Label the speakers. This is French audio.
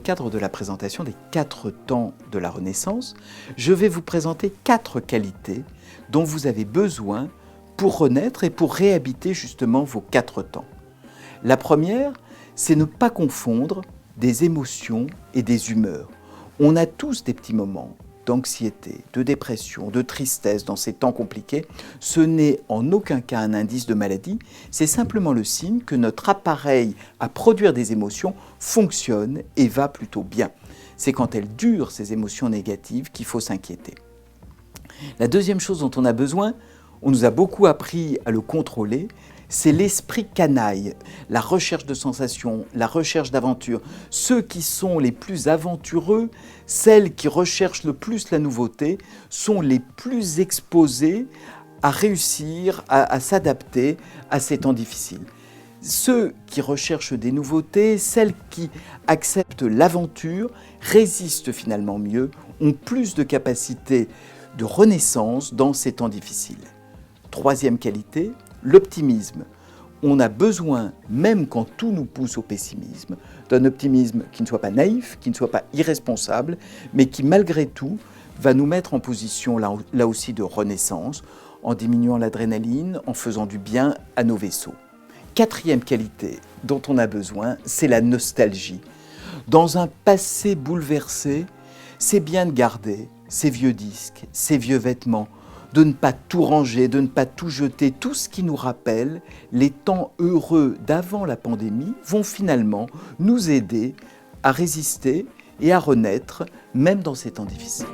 Speaker 1: cadre de la présentation des 4 temps de la Renaissance, je vais vous présenter 4 qualités dont vous avez besoin pour renaître et pour réhabiter justement vos 4 temps. La première, c'est ne pas confondre des émotions et des humeurs. On a tous des petits moments d'anxiété, de dépression, de tristesse dans ces temps compliqués. Ce n'est en aucun cas un indice de maladie, c'est simplement le signe que notre appareil à produire des émotions fonctionne et va plutôt bien. C'est quand elles durent, ces émotions négatives, qu'il faut s'inquiéter. La deuxième chose dont on a besoin, on nous a beaucoup appris à le contrôler, c'est l'esprit canaille, la recherche de sensations, la recherche d'aventure. Ceux qui sont les plus aventureux, celles qui recherchent le plus la nouveauté, sont les plus exposés à réussir, à s'adapter à ces temps difficiles. Ceux qui recherchent des nouveautés, celles qui acceptent l'aventure, résistent finalement mieux, ont plus de capacité de renaissance dans ces temps difficiles. Troisième qualité, l'optimisme. On a besoin, même quand tout nous pousse au pessimisme, d'un optimisme qui ne soit pas naïf, qui ne soit pas irresponsable, mais qui malgré tout va nous mettre en position là aussi de renaissance, en diminuant l'adrénaline, en faisant du bien à nos vaisseaux. Quatrième qualité dont on a besoin, c'est la nostalgie. Dans un passé bouleversé, c'est bien de garder ces vieux disques, ces vieux vêtements, de ne pas tout ranger, de ne pas tout jeter. Tout ce qui nous rappelle les temps heureux d'avant la pandémie vont finalement nous aider à résister et à renaître, même dans ces temps difficiles.